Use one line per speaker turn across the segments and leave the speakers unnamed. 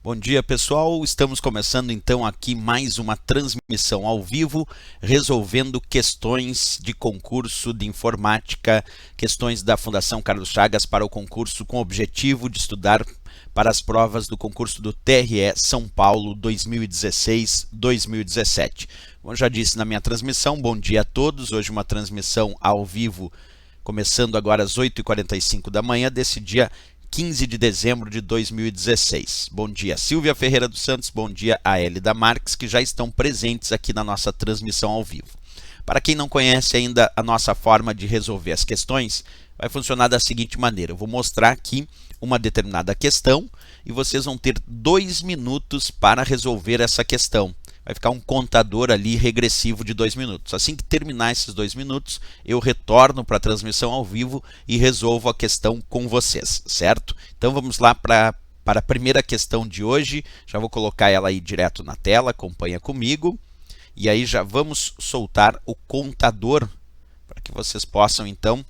Bom dia, pessoal. Estamos começando então aqui mais uma transmissão ao vivo, resolvendo questões de concurso de informática, questões da Fundação Carlos Chagas para o concurso com o objetivo de estudar para as provas do concurso do TRE São Paulo 2016-2017. Como eu já disse na minha transmissão, bom dia a todos. Hoje uma transmissão ao vivo, começando agora às 8h45 da manhã desse dia 15 de dezembro de 2016. Bom dia, Silvia Ferreira dos Santos, bom dia a Hélida Marques, que já estão presentes aqui na nossa transmissão ao vivo. Para quem não conhece ainda a nossa forma de resolver as questões, vai funcionar da seguinte maneira. Eu vou mostrar aqui uma determinada questão e vocês vão ter 2 minutos para resolver essa questão. Vai ficar um contador ali regressivo de 2 minutos. Assim que terminar esses 2 minutos, eu retorno para a transmissão ao vivo e resolvo a questão com vocês, certo? Então vamos lá para a primeira questão de hoje. Já vou colocar ela aí direto na tela, acompanha comigo. E aí já vamos soltar o contador para que vocês possam então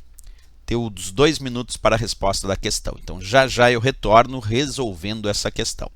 ter os 2 minutos para a resposta da questão. Então já já eu retorno resolvendo essa questão.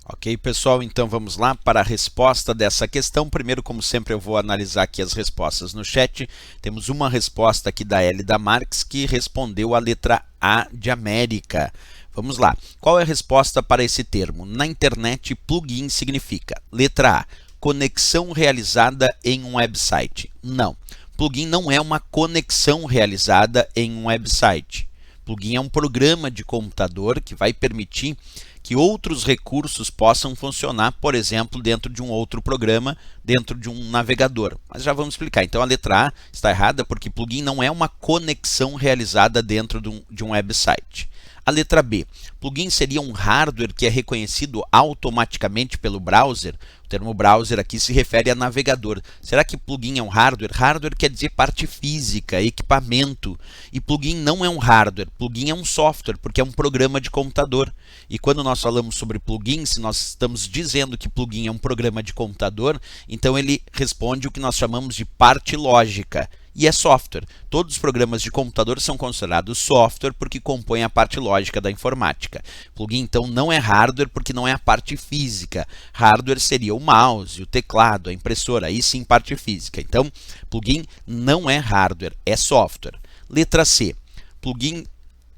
Ok, pessoal, então vamos lá para a resposta dessa questão. Primeiro, como sempre, eu vou analisar aqui as respostas no chat. Temos uma resposta aqui da Hélida Marques, que respondeu a letra A de América. Vamos lá. Qual é a resposta para esse termo? Na internet, plugin significa, letra A, conexão realizada em um website. Não, plugin não é uma conexão realizada em um website. Plugin é um programa de computador que vai permitir que outros recursos possam funcionar, por exemplo, dentro de um outro programa, dentro de um navegador. Mas já vamos explicar. Então a letra A está errada porque plugin não é uma conexão realizada dentro de um website. A letra B, plugin seria um hardware que é reconhecido automaticamente pelo browser. O termo browser aqui se refere a navegador. Será que plugin é um hardware? Hardware quer dizer parte física, equipamento. E plugin não é um hardware, plugin é um software, porque é um programa de computador. E quando nós falamos sobre plugin, se nós estamos dizendo que plugin é um programa de computador, então ele responde o que nós chamamos de parte lógica. E é software. Todos os programas de computador são considerados software porque compõem a parte lógica da informática. Plugin, então, não é hardware porque não é a parte física. Hardware seria o mouse, o teclado, a impressora, aí sim parte física. Então, plugin não é hardware, é software. Letra C. Plugin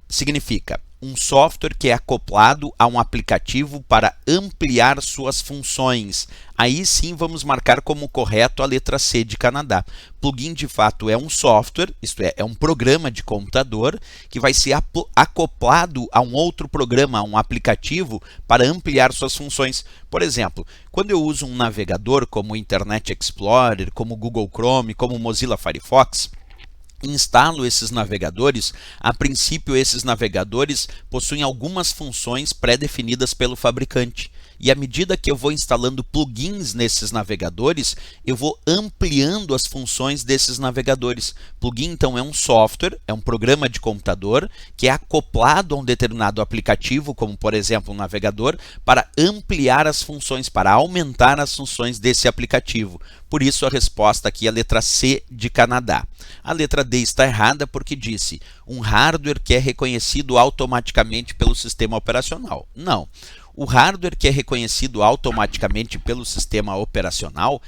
significa um software que é acoplado a um aplicativo para ampliar suas funções. Aí sim vamos marcar como correto a letra C de Canadá. Plugin de fato é um software, isto é um programa de computador que vai ser acoplado a um outro programa, a um aplicativo para ampliar suas funções. Por exemplo, quando eu uso um navegador como o Internet Explorer, como o Google Chrome, como o Mozilla Firefox, instalo esses navegadores. A princípio, esses navegadores possuem algumas funções pré-definidas pelo fabricante. E à medida que eu vou instalando plugins nesses navegadores, eu vou ampliando as funções desses navegadores. Plugin, então, é um software, é um programa de computador que é acoplado a um determinado aplicativo, como, por exemplo, um navegador, para ampliar as funções, para aumentar as funções desse aplicativo. Por isso, a resposta aqui é a letra C de Canadá. A letra D está errada porque disse um hardware que é reconhecido automaticamente pelo sistema operacional. Não. O hardware que é reconhecido automaticamente pelo sistema operacional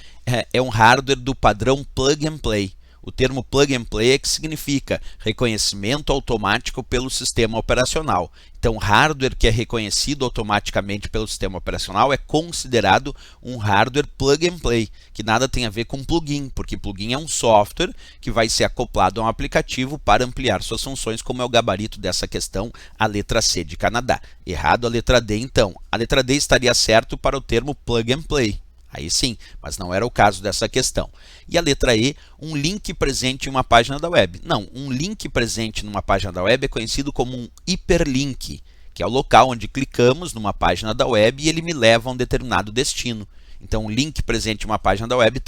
é um hardware do padrão Plug and Play. O termo Plug and Play é que significa reconhecimento automático pelo sistema operacional. Então, hardware que é reconhecido automaticamente pelo sistema operacional é considerado um hardware Plug and Play, que nada tem a ver com plugin, porque plugin é um software que vai ser acoplado a um aplicativo para ampliar suas funções, como é o gabarito dessa questão, a letra C de Canadá. Errado a letra D, então. A letra D estaria certo para o termo Plug and Play. Aí sim, mas não era o caso dessa questão. E a letra E, um link presente em uma página da web. Não, um link presente numa página da web é conhecido como um hiperlink, que é o local onde clicamos numa página da web e ele me leva a um determinado destino. Então, um link presente em uma página da web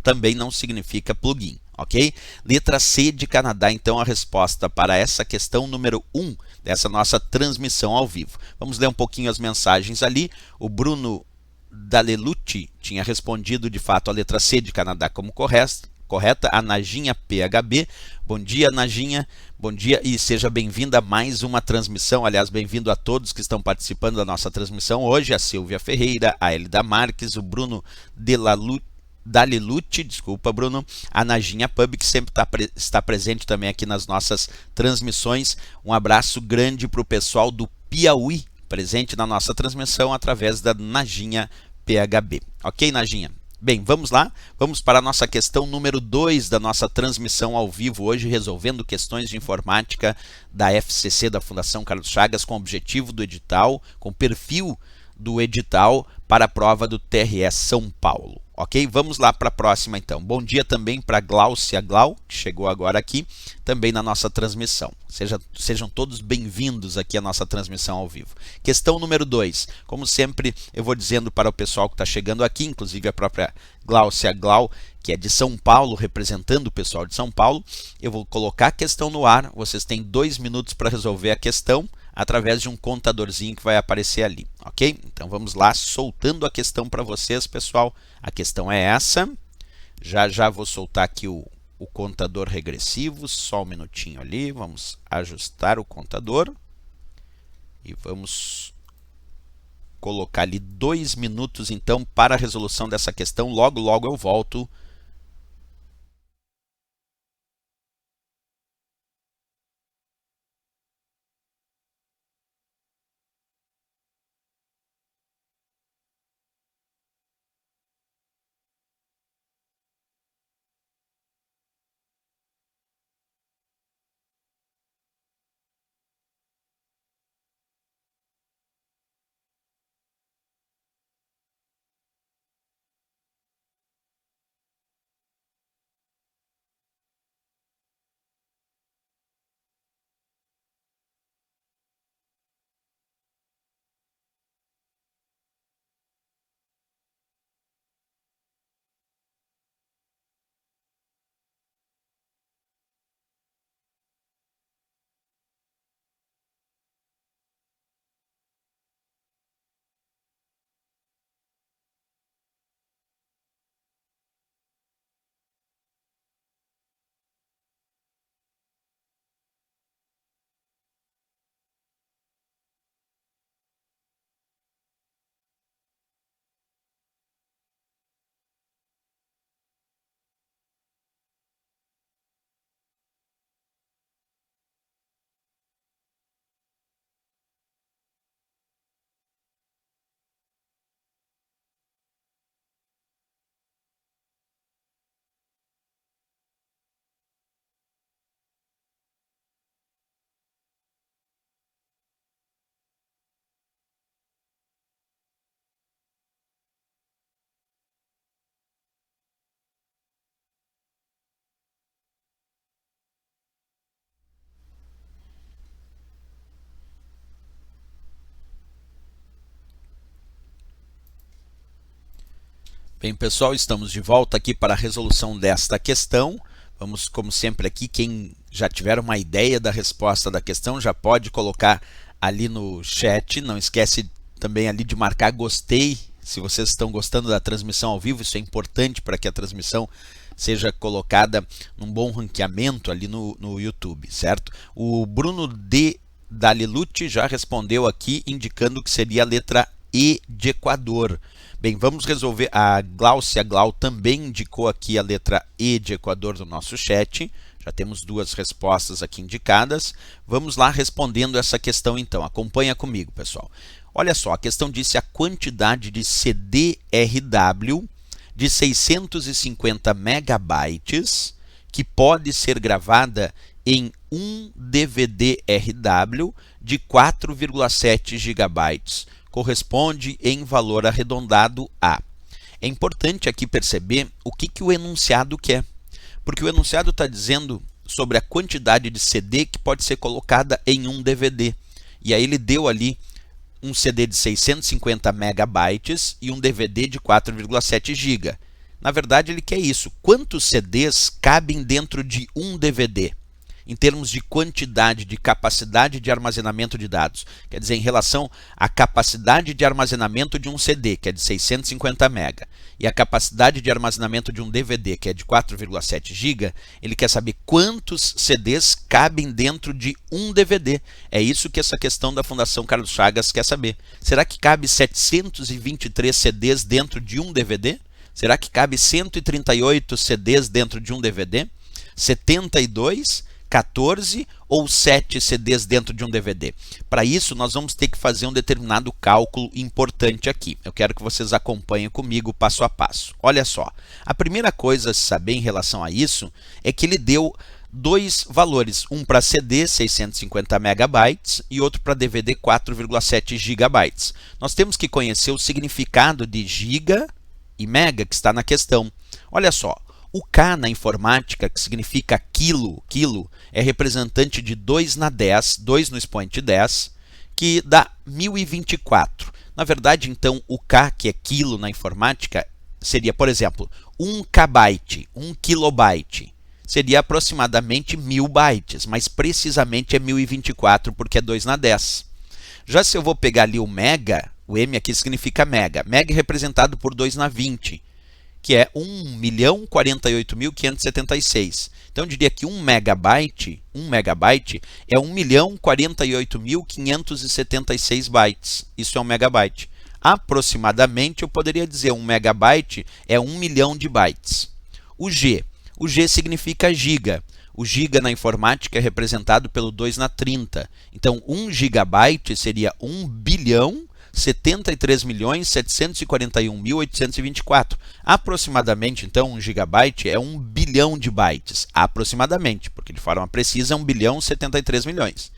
também não significa plugin, ok? Letra C de Canadá, então, a resposta para essa questão número 1 dessa nossa transmissão ao vivo. Vamos ler um pouquinho as mensagens ali. O Bruno Dalelucci tinha respondido de fato a letra C de Canadá como correta. A Najinha PHB, bom dia Najinha, bom dia e seja bem-vinda a mais uma transmissão. Aliás, bem-vindo a todos que estão participando da nossa transmissão hoje, a Silvia Ferreira, a Elida Marques, o Bruno Dalelucci, desculpa Bruno, a Najinha Pub, que sempre está presente também aqui nas nossas transmissões. Um abraço grande para o pessoal do Piauí, presente na nossa transmissão através da Najinha PHB. Ok, Najinha? Bem, vamos lá. Vamos para a nossa questão número 2 da nossa transmissão ao vivo hoje, resolvendo questões de informática da FCC, da Fundação Carlos Chagas, com o objetivo do edital, com o perfil do edital para a prova do TRE São Paulo. Ok? Vamos lá para a próxima então. Bom dia também para Glaucia Glau, que chegou agora aqui, também na nossa transmissão. Sejam todos bem-vindos aqui à nossa transmissão ao vivo. Questão número 2. Como sempre, eu vou dizendo para o pessoal que está chegando aqui, inclusive a própria Glaucia Glau, que é de São Paulo, representando o pessoal de São Paulo, eu vou colocar a questão no ar, vocês têm 2 minutos para resolver a questão, através de um contadorzinho que vai aparecer ali, ok? Então vamos lá, soltando a questão para vocês, pessoal. A questão é essa. Já vou soltar aqui o contador regressivo, só um minutinho ali. Vamos ajustar o contador e vamos colocar ali 2 minutos então para a resolução dessa questão. Logo, logo eu volto. Bem, pessoal, estamos de volta aqui para a resolução desta questão. Vamos, como sempre, aqui, quem já tiver uma ideia da resposta da questão já pode colocar ali no chat. Não esquece também ali de marcar gostei, se vocês estão gostando da transmissão ao vivo. Isso é importante para que a transmissão seja colocada num bom ranqueamento ali no YouTube, certo? O Bruno D. Dalilucci já respondeu aqui, indicando que seria a letra E de Equador. Bem, vamos resolver. A Glaucia Glau também indicou aqui a letra E de Equador no nosso chat. Já temos duas respostas aqui indicadas. Vamos lá respondendo essa questão então. Acompanha comigo, pessoal. Olha só, a questão disse a quantidade de CD-RW de 650 megabytes que pode ser gravada em um DVD-RW de 4,7 GB. Corresponde em valor arredondado a. É importante aqui perceber o que o enunciado quer. Porque o enunciado está dizendo sobre a quantidade de CD que pode ser colocada em um DVD. E aí ele deu ali um CD de 650 megabytes e um DVD de 4,7 GB. Na verdade, ele quer isso. Quantos CDs cabem dentro de um DVD? Em termos de quantidade, de capacidade de armazenamento de dados. Quer dizer, em relação à capacidade de armazenamento de um CD, que é de 650 MB, e a capacidade de armazenamento de um DVD, que é de 4,7 GB, ele quer saber quantos CDs cabem dentro de um DVD. É isso que essa questão da Fundação Carlos Chagas quer saber. Será que cabe 723 CDs dentro de um DVD? Será que cabe 138 CDs dentro de um DVD? 72? 14 ou 7 CDs dentro de um DVD. Para isso, nós vamos ter que fazer um determinado cálculo importante aqui. Eu quero que vocês acompanhem comigo passo a passo. Olha só, a primeira coisa a saber em relação a isso é que ele deu dois valores, um para CD, 650 megabytes, e outro para DVD, 4,7 gigabytes. Nós temos que conhecer o significado de giga e mega que está na questão. Olha só. O K na informática, que significa quilo, é representante de 2 na 10, 2 no expoente 10, que dá 1024. Na verdade, então, o K, que é quilo na informática, seria, por exemplo, 1 kbyte, 1 kilobyte. Seria aproximadamente 1000 bytes, mas precisamente é 1024 porque é 2 na 10. Já se eu vou pegar ali o mega, o M aqui significa mega. Mega é representado por 2 na 20. Que é 1.048.576. Então, eu diria que 1 megabyte é 1.048.576 bytes. Isso é um megabyte. Aproximadamente, eu poderia dizer 1 megabyte é 1 milhão de bytes. O G significa giga. O giga na informática é representado pelo 2 na 30. Então, 1 gigabyte seria 1.073.741.824. Aproximadamente, então, 1 gigabyte é 1 bilhão de bytes. Aproximadamente, porque de forma precisa é 1.073.000.000.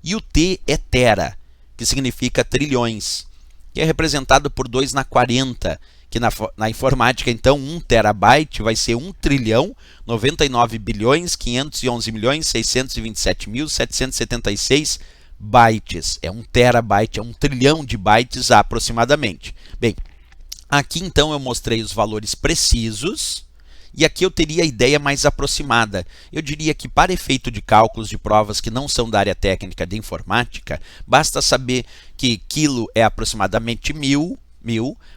E o T é tera, que significa trilhões, que é representado por 2 na 40, que na informática, então, 1 terabyte vai ser 1.099.511.627.776 bytes. É 1 terabyte, é 1 trilhão de bytes aproximadamente. Bem, aqui então eu mostrei os valores precisos e aqui eu teria a ideia mais aproximada. Eu diria que para efeito de cálculos de provas que não são da área técnica de informática, basta saber que quilo é aproximadamente 1000,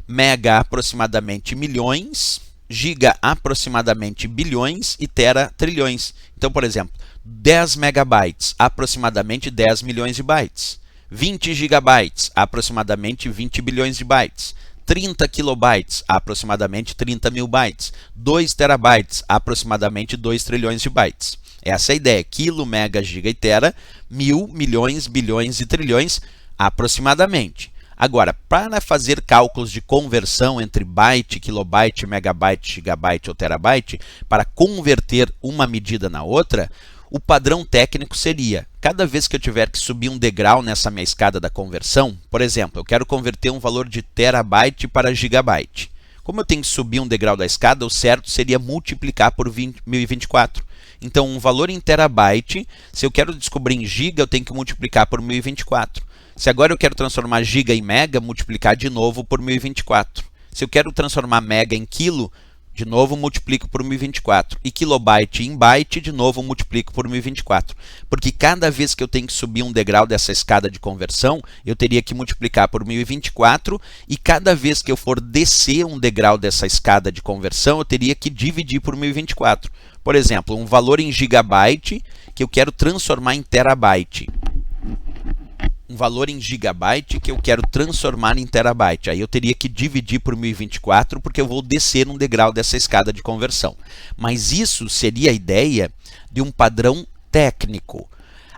mega aproximadamente milhões, giga aproximadamente bilhões e tera trilhões. Então, por exemplo, 10 megabytes, aproximadamente 10 milhões de bytes. 20 gigabytes, aproximadamente 20 bilhões de bytes. 30 kilobytes, aproximadamente 30 mil bytes. 2 terabytes, aproximadamente 2 trilhões de bytes. Essa é a ideia. Quilo, mega, giga e tera, mil, milhões, bilhões e trilhões, aproximadamente. Agora, para fazer cálculos de conversão entre byte, kilobyte, megabyte, gigabyte ou terabyte, para converter uma medida na outra, o padrão técnico seria, cada vez que eu tiver que subir um degrau nessa minha escada da conversão, por exemplo, eu quero converter um valor de terabyte para gigabyte. Como eu tenho que subir um degrau da escada, o certo seria multiplicar por 1024. Então, um valor em terabyte, se eu quero descobrir em giga, eu tenho que multiplicar por 1024. Se agora eu quero transformar giga em mega, multiplicar de novo por 1024. Se eu quero transformar mega em quilo, de novo multiplico por 1024. E kilobyte em byte, de novo multiplico por 1024. Porque cada vez que eu tenho que subir um degrau dessa escada de conversão, eu teria que multiplicar por 1024. E cada vez que eu for descer um degrau dessa escada de conversão, eu teria que dividir por 1024. Por exemplo, um valor em gigabyte que eu quero transformar em terabyte. Um valor em gigabyte que eu quero transformar em terabyte. Aí eu teria que dividir por 1024 porque eu vou descer um degrau dessa escada de conversão. Mas isso seria a ideia de um padrão técnico.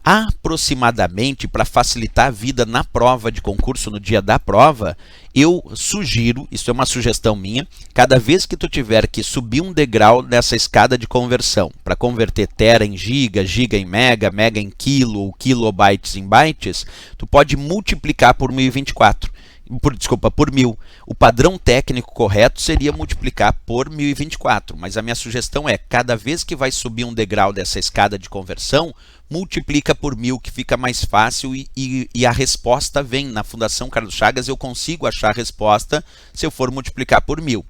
Aproximadamente, para facilitar a vida na prova de concurso, no dia da prova, eu sugiro, isso é uma sugestão minha, cada vez que tu tiver que subir um degrau nessa escada de conversão, para converter tera em giga, giga em mega, mega em quilo, ou kilobytes em bytes, tu pode multiplicar por 1024. Por 1000. O padrão técnico correto seria multiplicar por 1024, mas a minha sugestão é, cada vez que vai subir um degrau dessa escada de conversão, multiplica por 1000, que fica mais fácil e a resposta vem. Na Fundação Carlos Chagas eu consigo achar a resposta se eu for multiplicar por 1000.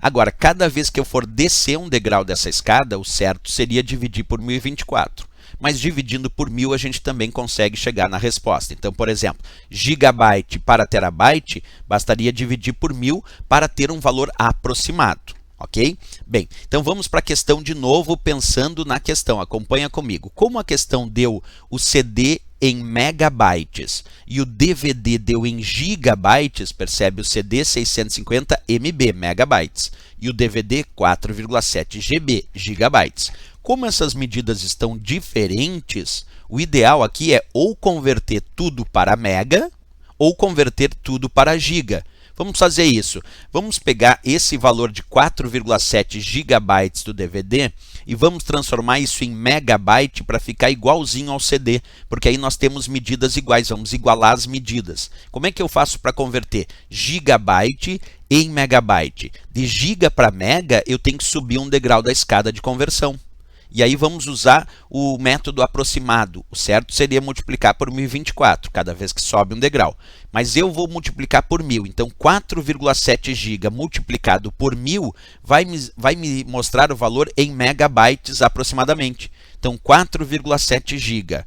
Agora, cada vez que eu for descer um degrau dessa escada, o certo seria dividir por 1024. Mas dividindo por 1000 a gente também consegue chegar na resposta. Então, por exemplo, gigabyte para terabyte, bastaria dividir por 1000 para ter um valor aproximado. Ok? Bem, então vamos para a questão de novo, pensando na questão. Acompanha comigo. Como a questão deu o CD em megabytes e o DVD deu em gigabytes, percebe, o CD 650 MB, megabytes, e o DVD 4,7 GB, gigabytes. Como essas medidas estão diferentes, o ideal aqui é ou converter tudo para mega ou converter tudo para giga. Vamos fazer isso. Vamos pegar esse valor de 4,7 gigabytes do DVD e vamos transformar isso em megabyte para ficar igualzinho ao CD, porque aí nós temos medidas iguais, vamos igualar as medidas. Como é que eu faço para converter gigabyte em megabyte? De giga para mega, eu tenho que subir um degrau da escada de conversão. E aí vamos usar o método aproximado. O certo seria multiplicar por 1024, cada vez que sobe um degrau. Mas eu vou multiplicar por 1000. Então, 4,7 GB multiplicado por 1000 vai me mostrar o valor em megabytes aproximadamente. Então, 4,7 GB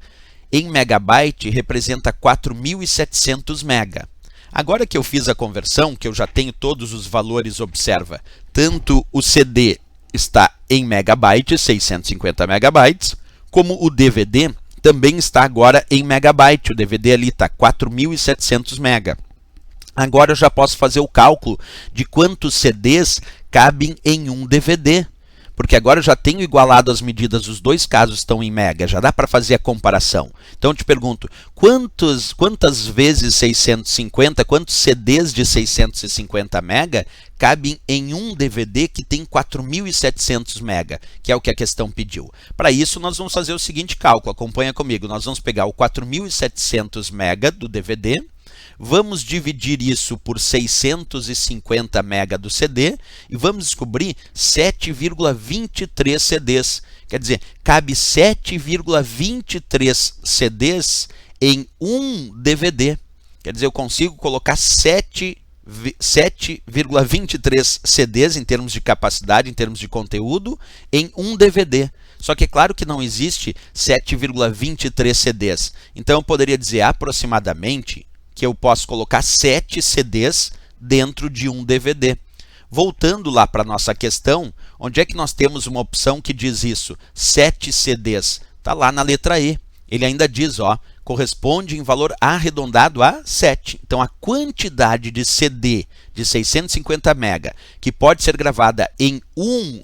em megabyte representa 4.700 mega. Agora que eu fiz a conversão, que eu já tenho todos os valores, observa, tanto o CD está em megabytes, 650 megabytes, como o DVD também está agora em megabyte. O DVD ali está 4.700 mega. Agora eu já posso fazer o cálculo de quantos CDs cabem em um DVD. Porque agora eu já tenho igualado as medidas, os dois casos estão em mega, já dá para fazer a comparação. Então eu te pergunto, quantas vezes 650, quantos CDs de 650 mega cabem em um DVD que tem 4.700 mega, que é o que a questão pediu? Para isso nós vamos fazer o seguinte cálculo, acompanha comigo, nós vamos pegar o 4.700 mega do DVD, vamos dividir isso por 650 mega do CD e vamos descobrir 7,23 CDs. Quer dizer, cabe 7,23 CDs em um DVD. Quer dizer, eu consigo colocar 7,23 CDs em termos de capacidade, em termos de conteúdo, em um DVD. Só que é claro que não existe 7,23 CDs. Então eu poderia dizer aproximadamente que eu posso colocar 7 CDs dentro de um DVD. Voltando lá para a nossa questão, onde é que nós temos uma opção que diz isso? 7 CDs. Está lá na letra E. Ele ainda diz, ó, corresponde em valor arredondado a 7. Então, a quantidade de CD de 650 mega que pode ser gravada em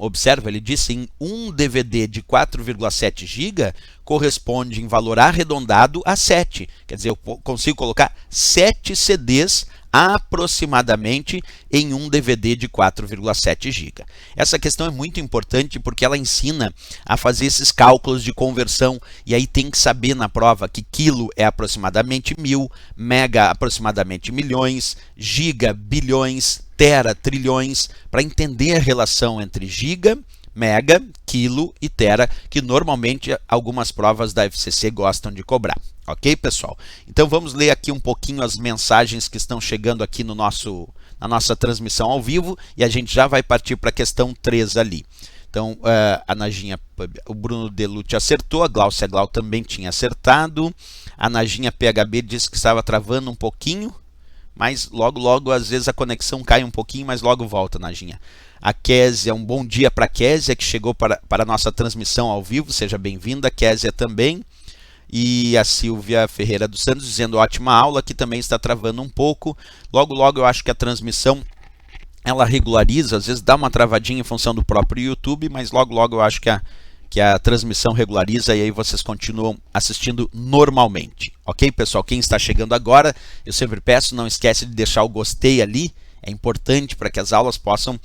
observa, ele disse em um DVD de 4,7 GB, corresponde em valor arredondado a 7. Quer dizer, eu consigo colocar 7 CDs aproximadamente em um DVD de 4,7 GB. Essa questão é muito importante porque ela ensina a fazer esses cálculos de conversão e aí tem que saber na prova que quilo é aproximadamente 1000, mega aproximadamente milhões, giga bilhões, tera trilhões, para entender a relação entre giga, mega, quilo e tera, que normalmente algumas provas da FCC gostam de cobrar. Ok, pessoal? Então vamos ler aqui um pouquinho as mensagens que estão chegando aqui no a nossa transmissão ao vivo e a gente já vai partir para a questão 3 ali. Então, a Najinha, o Bruno Delucci acertou, a Glaucia Glau também tinha acertado, a Najinha PHB disse que estava travando um pouquinho, mas logo, às vezes a conexão cai um pouquinho, mas logo volta, Najinha. A Késia, um bom dia para a Késia, que chegou para a nossa transmissão ao vivo, seja bem-vinda, Késia também. E a Silvia Ferreira dos Santos dizendo ótima aula, que também está travando um pouco. Logo eu acho que a transmissão ela regulariza, às vezes dá uma travadinha em função do próprio YouTube, mas logo eu acho que a transmissão regulariza e aí vocês continuam assistindo normalmente. Ok, pessoal? Quem está chegando agora, eu sempre peço, não esquece de deixar o gostei ali, é importante para que as aulas possam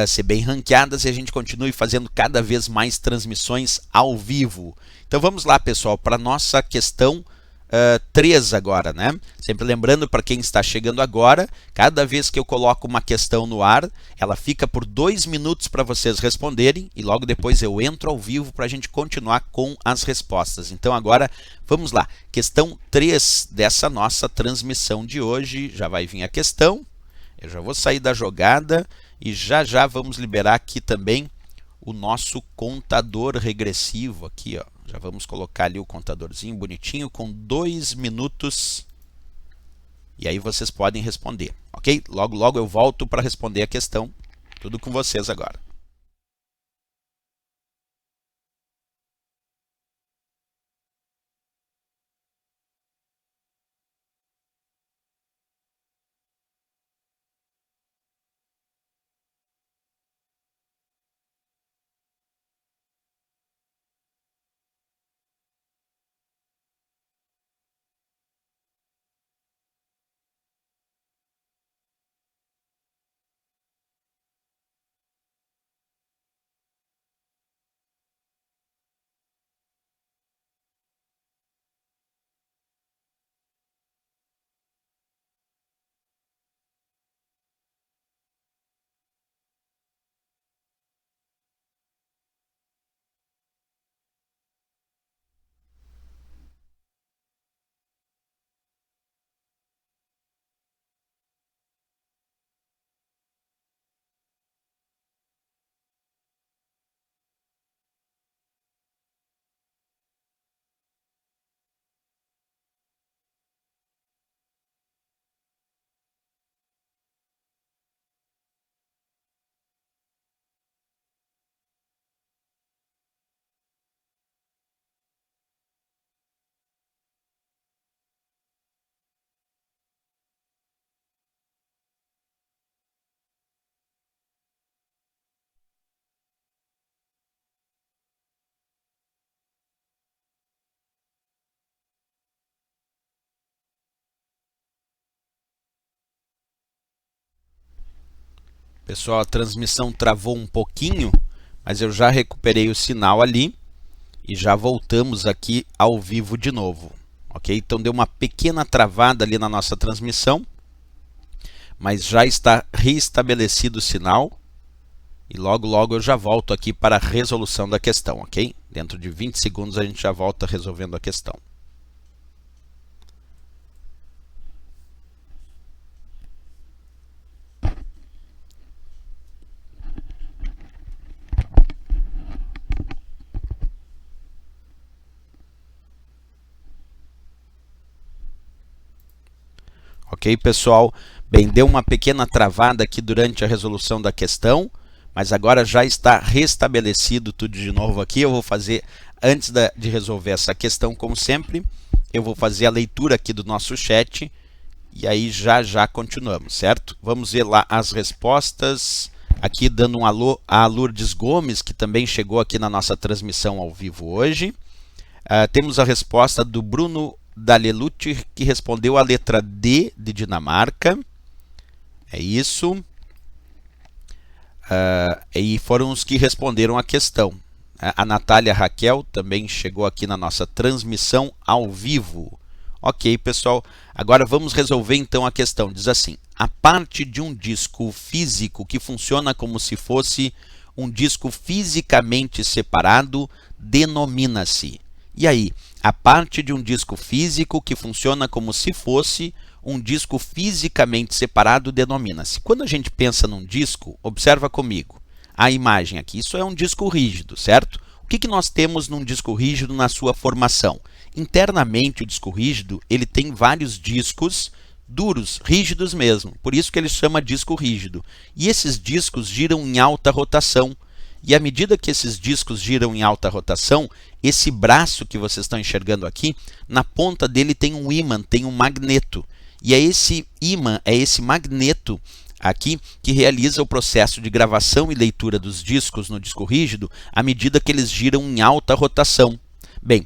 ser bem ranqueadas e a gente continue fazendo cada vez mais transmissões ao vivo. Então vamos lá, pessoal, para a nossa questão 3 agora, né? Sempre lembrando para quem está chegando agora, cada vez que eu coloco uma questão no ar, ela fica por 2 minutos para vocês responderem e logo depois eu entro ao vivo para a gente continuar com as respostas. Então agora, vamos lá. Questão 3 dessa nossa transmissão de hoje, já vai vir a questão, eu já vou sair da jogada e já vamos liberar aqui também o nosso contador regressivo aqui, ó. Já vamos colocar ali o contadorzinho bonitinho com 2 minutos e aí vocês podem responder, ok? Logo eu volto para responder a questão, tudo com vocês agora. Pessoal, a transmissão travou um pouquinho, mas eu já recuperei o sinal ali e já voltamos aqui ao vivo de novo, ok? Então deu uma pequena travada ali na nossa transmissão, mas já está reestabelecido o sinal e logo eu já volto aqui para a resolução da questão, ok? Dentro de 20 segundos a gente já volta resolvendo a questão. Ok, pessoal? Bem, deu uma pequena travada aqui durante a resolução da questão, mas agora já está restabelecido tudo de novo aqui. Eu vou fazer, antes de resolver essa questão, como sempre, eu vou fazer a leitura aqui do nosso chat e aí já continuamos, certo? Vamos ver lá as respostas. Aqui dando um alô a Lourdes Gomes, que também chegou aqui na nossa transmissão ao vivo hoje. Temos a resposta do Bruno Delucci, que respondeu a letra D de Dinamarca. É isso. E foram os que responderam a questão. A Natália Raquel também chegou aqui na nossa transmissão ao vivo. Ok, pessoal. Agora vamos resolver então a questão. Diz assim: a parte de um disco físico que funciona como se fosse um disco fisicamente separado denomina-se. E aí, a parte de um disco físico que funciona como se fosse um disco fisicamente separado denomina-se. Quando a gente pensa num disco, observa comigo a imagem aqui. Isso é um disco rígido, certo? O que nós temos num disco rígido na sua formação? Internamente, o disco rígido ele tem vários discos duros, rígidos mesmo. Por isso que ele chama disco rígido. E esses discos giram em alta rotação. E à medida que esses discos giram em alta rotação, esse braço que vocês estão enxergando aqui, na ponta dele tem um ímã, tem um magneto. E é esse ímã, é esse magneto aqui que realiza o processo de gravação e leitura dos discos no disco rígido à medida que eles giram em alta rotação. Bem,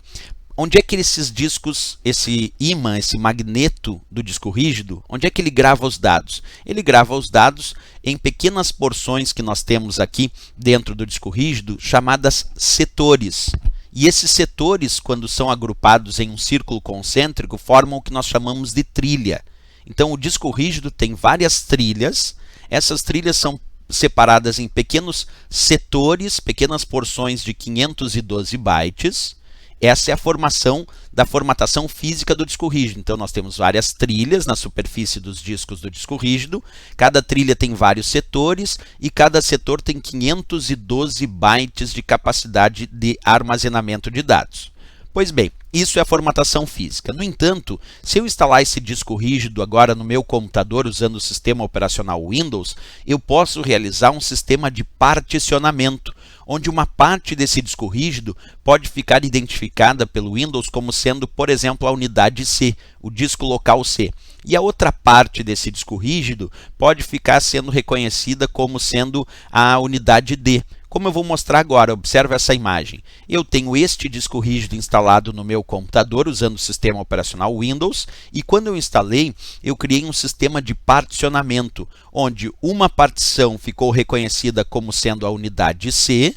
onde é que esses discos, esse ímã, esse magneto do disco rígido, onde é que ele grava os dados? Ele grava os dados em pequenas porções que nós temos aqui dentro do disco rígido, chamadas setores. E esses setores, quando são agrupados em um círculo concêntrico, formam o que nós chamamos de trilha. Então, o disco rígido tem várias trilhas. Essas trilhas são separadas em pequenos setores, pequenas porções de 512 bytes. Essa é a formatação física do disco rígido. Então, nós temos várias trilhas na superfície dos discos do disco rígido. Cada trilha tem vários setores e cada setor tem 512 bytes de capacidade de armazenamento de dados. Pois bem, isso é a formatação física. No entanto, se eu instalar esse disco rígido agora no meu computador usando o sistema operacional Windows, eu posso realizar um sistema de particionamento, onde uma parte desse disco rígido pode ficar identificada pelo Windows como sendo, por exemplo, a unidade C, o disco local C. E a outra parte desse disco rígido pode ficar sendo reconhecida como sendo a unidade D. Como eu vou mostrar agora, observe essa imagem. Eu tenho este disco rígido instalado no meu computador usando o sistema operacional Windows e quando eu instalei, eu criei um sistema de particionamento, onde uma partição ficou reconhecida como sendo a unidade C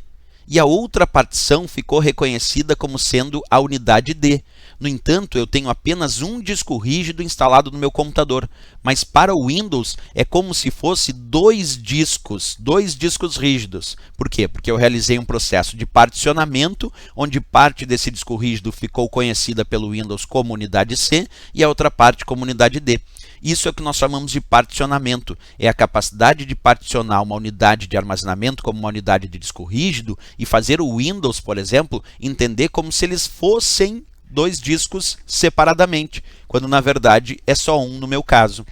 e a outra partição ficou reconhecida como sendo a unidade D. No entanto, eu tenho apenas um disco rígido instalado no meu computador, mas para o Windows é como se fosse dois discos rígidos. Por quê? Porque eu realizei um processo de particionamento, onde parte desse disco rígido ficou conhecida pelo Windows como unidade C e a outra parte como unidade D. Isso é o que nós chamamos de particionamento. É a capacidade de particionar uma unidade de armazenamento como uma unidade de disco rígido e fazer o Windows, por exemplo, entender como se eles fossem dois discos separadamente, quando na verdade é só um no meu caso.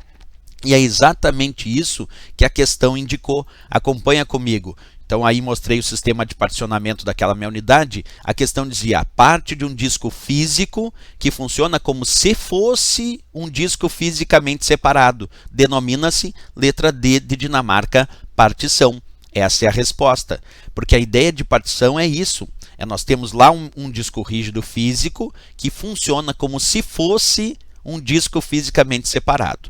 E é exatamente isso que a questão indicou. Acompanha comigo. Então aí mostrei o sistema de particionamento daquela minha unidade. A questão dizia parte de um disco físico que funciona como se fosse um disco fisicamente separado. Denomina-se letra D de Dinamarca, partição. Essa é a resposta. Porque a ideia de partição é isso. Nós temos lá um disco rígido físico que funciona como se fosse um disco fisicamente separado.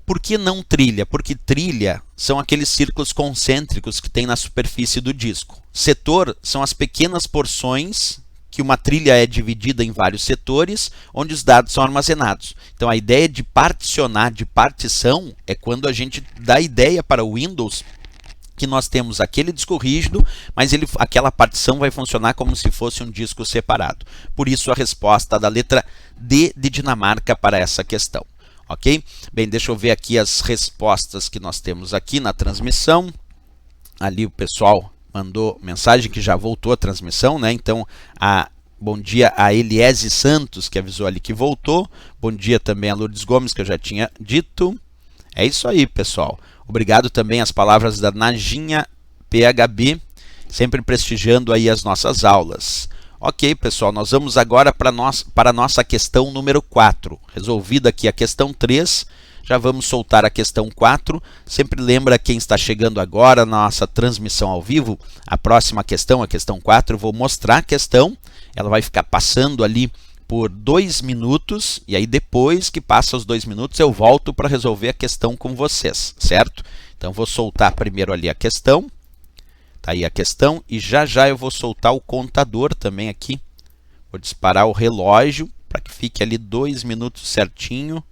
Por que não trilha? Porque trilha são aqueles círculos concêntricos que tem na superfície do disco. Setor são as pequenas porções que uma trilha é dividida em vários setores, onde os dados são armazenados. Então a ideia de particionar, de partição, é quando a gente dá ideia para o Windows que nós temos aquele disco rígido, mas aquela partição vai funcionar como se fosse um disco separado. Por isso a resposta da letra D de Dinamarca para essa questão. Ok? Bem, deixa eu ver aqui as respostas que nós temos aqui na transmissão. Ali o pessoal mandou mensagem que já voltou a transmissão, né? Então, bom dia a Eliese Santos, que avisou ali que voltou. Bom dia também a Lourdes Gomes, que eu já tinha dito. É isso aí, pessoal. Obrigado também às palavras da Najinha PHB, sempre prestigiando aí as nossas aulas. Ok, pessoal, nós vamos agora para a nossa questão número 4. Resolvida aqui a questão 3, já vamos soltar a questão 4. Sempre lembra quem está chegando agora na nossa transmissão ao vivo, a próxima questão, a questão 4, eu vou mostrar a questão, ela vai ficar passando ali por 2 minutos, e aí depois que passa os 2 minutos eu volto para resolver a questão com vocês, certo? Então vou soltar primeiro ali a questão, tá aí a questão, e já já eu vou soltar o contador também aqui, vou disparar o relógio para que fique ali 2 minutos certinho,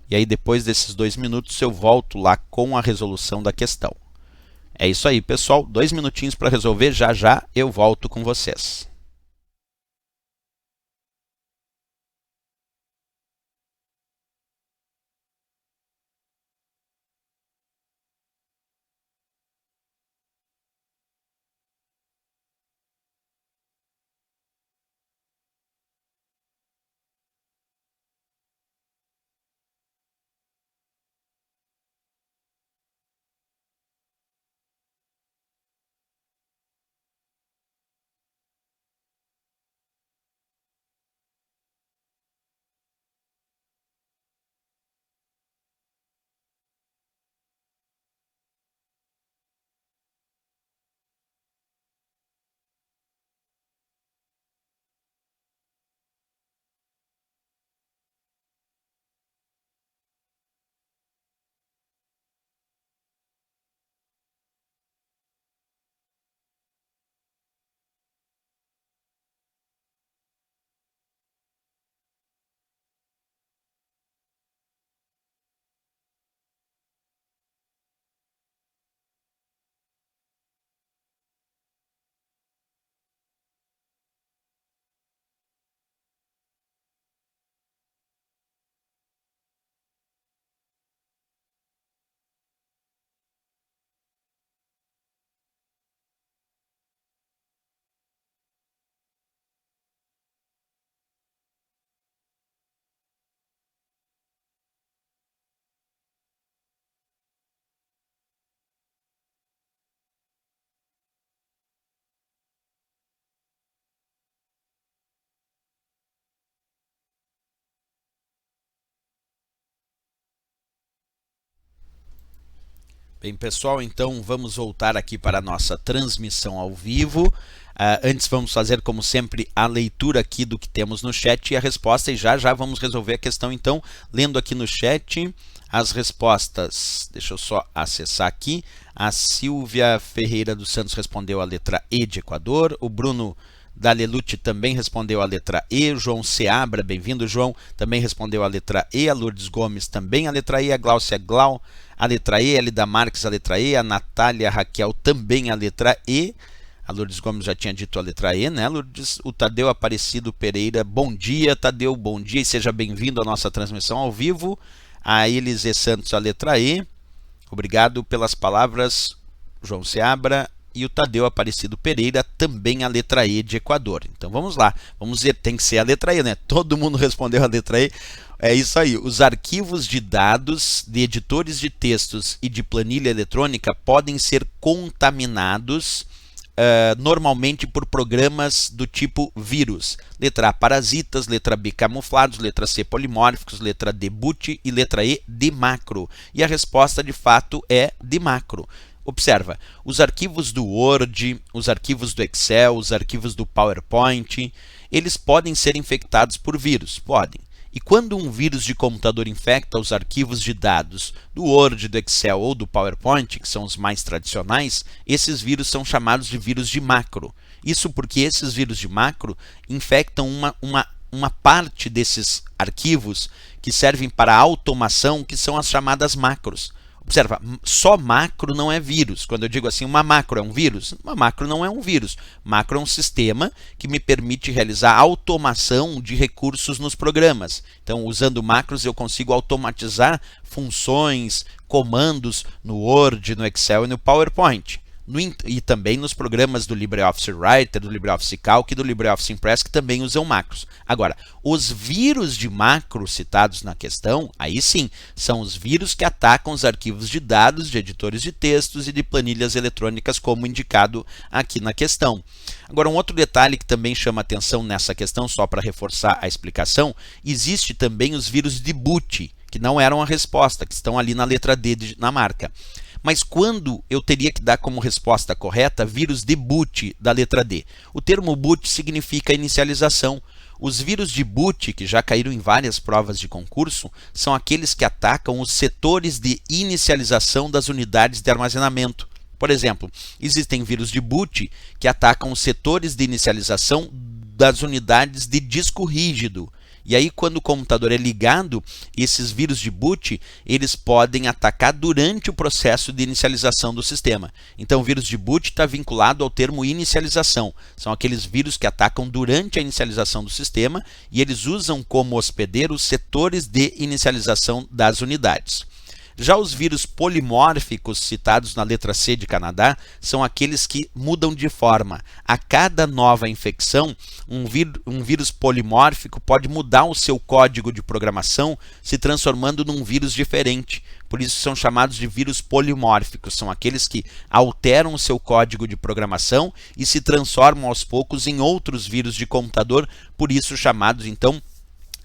e aí depois desses 2 minutos eu volto lá com a resolução da questão. É isso aí, pessoal, 2 minutinhos para resolver, já já eu volto com vocês. Bem, pessoal, então vamos voltar aqui para a nossa transmissão ao vivo. Antes vamos fazer, como sempre, a leitura aqui do que temos no chat e a resposta, e já vamos resolver a questão, então, lendo aqui no chat as respostas. Deixa eu só acessar aqui. A Silvia Ferreira dos Santos respondeu a letra E de Equador, o Bruno Dalelute também respondeu a letra E, o João Seabra, bem-vindo João, também respondeu a letra E, a Lourdes Gomes também a letra E, a Gláucia Glau a letra E, a Elida Marques a letra E, a Natália Raquel também a letra E, a Lourdes Gomes já tinha dito a letra E, né, Lourdes? O Tadeu Aparecido Pereira, bom dia Tadeu, bom dia e seja bem-vindo à nossa transmissão ao vivo. A Elise Santos a letra E, obrigado pelas palavras, João Seabra. E o Tadeu Aparecido Pereira também a letra E de Equador. Então vamos lá, vamos ver, tem que ser a letra E, né? Todo mundo respondeu a letra E. É isso aí, os arquivos de dados de editores de textos e de planilha eletrônica podem ser contaminados normalmente por programas do tipo vírus. Letra A, parasitas, letra B, camuflados, letra C, polimórficos, letra D, boot e letra E, de macro. E a resposta de fato é de macro. Observa, os arquivos do Word, os arquivos do Excel, os arquivos do PowerPoint, eles podem ser infectados por vírus? Podem. E quando um vírus de computador infecta os arquivos de dados do Word, do Excel ou do PowerPoint, que são os mais tradicionais, esses vírus são chamados de vírus de macro. Isso porque esses vírus de macro infectam uma parte desses arquivos que servem para automação, que são as chamadas macros. Observa, só macro não é vírus. Quando eu digo assim, uma macro é um vírus? Uma macro não é um vírus. Macro é um sistema que me permite realizar automação de recursos nos programas. Então, usando macros, eu consigo automatizar funções, comandos no Word, no Excel e no PowerPoint. E também nos programas do LibreOffice Writer, do LibreOffice Calc e do LibreOffice Impress, que também usam macros. Agora, os vírus de macro citados na questão, aí sim, são os vírus que atacam os arquivos de dados de editores de textos e de planilhas eletrônicas, como indicado aqui na questão. Agora, um outro detalhe que também chama atenção nessa questão, só para reforçar a explicação, existe também os vírus de boot, que não eram a resposta, que estão ali na letra D na marca. Mas quando eu teria que dar como resposta correta vírus de boot da letra D? O termo boot significa inicialização. Os vírus de boot, que já caíram em várias provas de concurso, são aqueles que atacam os setores de inicialização das unidades de armazenamento. Por exemplo, existem vírus de boot que atacam os setores de inicialização das unidades de disco rígido. E aí, quando o computador é ligado, esses vírus de boot, eles podem atacar durante o processo de inicialização do sistema. Então, o vírus de boot está vinculado ao termo inicialização. São aqueles vírus que atacam durante a inicialização do sistema e eles usam como hospedeiro os setores de inicialização das unidades. Já os vírus polimórficos citados na letra C de Canadá são aqueles que mudam de forma. A cada nova infecção, um vírus polimórfico pode mudar o seu código de programação, se transformando num vírus diferente. Por isso são chamados de vírus polimórficos. São aqueles que alteram o seu código de programação e se transformam aos poucos em outros vírus de computador, por isso chamados então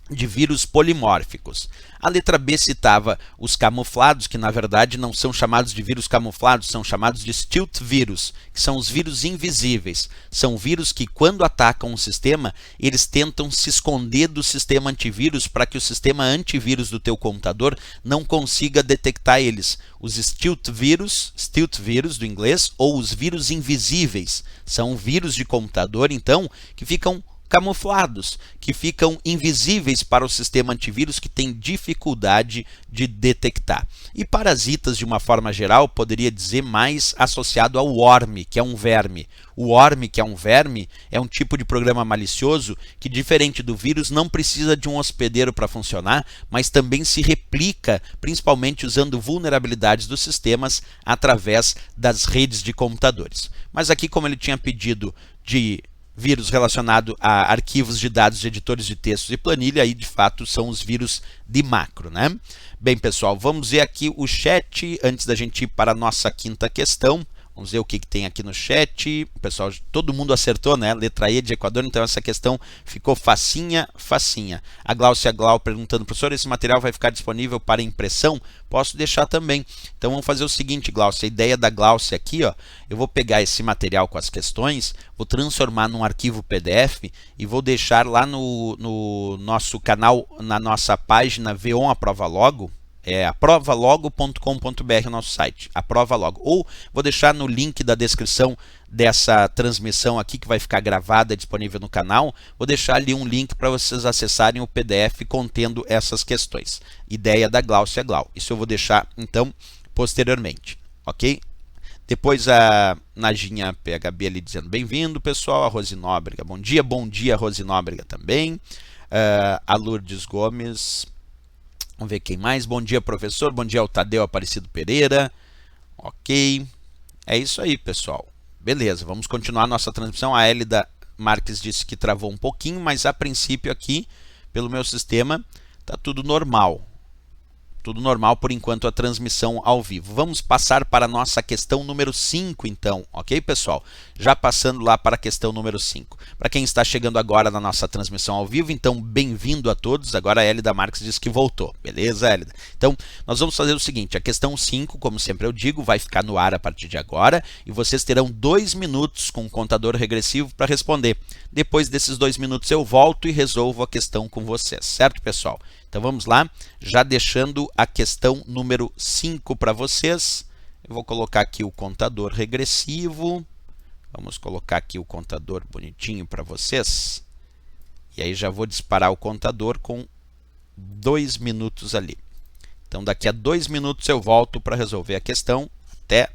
de vírus polimórficos. A letra B citava os camuflados, que na verdade não são chamados de vírus camuflados, são chamados de stealth vírus, que são os vírus invisíveis. São vírus que, quando atacam um sistema, eles tentam se esconder do sistema antivírus para que o sistema antivírus do teu computador não consiga detectar eles. Os stealth vírus do inglês, ou os vírus invisíveis, são vírus de computador, então, que ficam camuflados, que ficam invisíveis para o sistema antivírus, que tem dificuldade de detectar. E parasitas, de uma forma geral, poderia dizer mais associado ao worm, que é um verme. O worm, que é um verme, é um tipo de programa malicioso que, diferente do vírus, não precisa de um hospedeiro para funcionar, mas também se replica, principalmente usando vulnerabilidades dos sistemas através das redes de computadores. Mas aqui, como ele tinha pedido de vírus relacionado a arquivos de dados de editores de textos e planilha, aí de fato são os vírus de macro, né? Bem, pessoal, vamos ver aqui o chat antes da gente ir para a nossa quinta questão. Vamos ver o que tem aqui no chat. O pessoal, todo mundo acertou, né? Letra E de Equador, então essa questão ficou facinha, facinha. A Glaucia Glau perguntando, professor, esse material vai ficar disponível para impressão? Posso deixar também. Então vamos fazer o seguinte, Glaucia, a ideia da Glaucia aqui, ó, eu vou pegar esse material com as questões, vou transformar num arquivo PDF e vou deixar lá no nosso canal, na nossa página V1 Aprova Logo. É aprovalogo.com.br o nosso site, aprova logo. Ou vou deixar no link da descrição dessa transmissão aqui, que vai ficar gravada, disponível no canal, vou deixar ali um link para vocês acessarem o PDF contendo essas questões. Ideia da Glaucia Glau. Isso eu vou deixar, então, posteriormente, ok? Depois a Najinha PHB ali dizendo bem-vindo, pessoal. A Rose Nóbrega, bom dia, Rose Nóbrega também. A Lourdes Gomes... Vamos ver quem mais. Bom dia, professor. Bom dia ao Tadeu Aparecido Pereira. Ok. É isso aí, pessoal. Beleza, vamos continuar nossa transmissão. A Hélida Marques disse que travou um pouquinho, mas a princípio aqui, pelo meu sistema, está tudo normal. Tudo normal por enquanto a transmissão ao vivo. Vamos passar para a nossa questão número 5 então, ok, pessoal? Já passando lá para a questão número 5. Para quem está chegando agora na nossa transmissão ao vivo, então bem-vindo a todos. Agora a Hélida Marques diz que voltou. Beleza, Hélida? Então, nós vamos fazer o seguinte, a questão 5, como sempre eu digo, vai ficar no ar a partir de agora e vocês terão 2 minutos com o contador regressivo para responder. Depois desses 2 minutos eu volto e resolvo a questão com vocês, certo, pessoal? Então vamos lá, já deixando a questão número 5 para vocês. Eu vou colocar aqui o contador regressivo. Vamos colocar aqui o contador bonitinho para vocês. E aí já vou disparar o contador com 2 minutos ali. Então daqui a 2 minutos eu volto para resolver a questão. Até.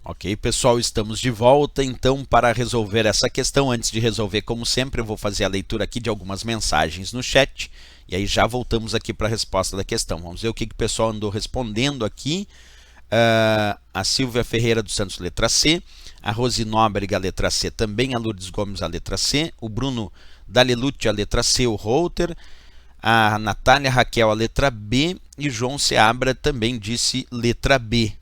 Ok, pessoal, estamos de volta. Então, para resolver essa questão, antes de resolver, como sempre, eu vou fazer a leitura aqui de algumas mensagens no chat. E aí já voltamos aqui para a resposta da questão. Vamos ver o que o pessoal andou respondendo aqui. A Silvia Ferreira dos Santos, letra C. A Rose Nóbrega, letra C também. A Lourdes Gomes, a letra C. O Bruno Dalelute, a letra C. O Router. A Natália Raquel, a letra B. E João Seabra também disse letra B.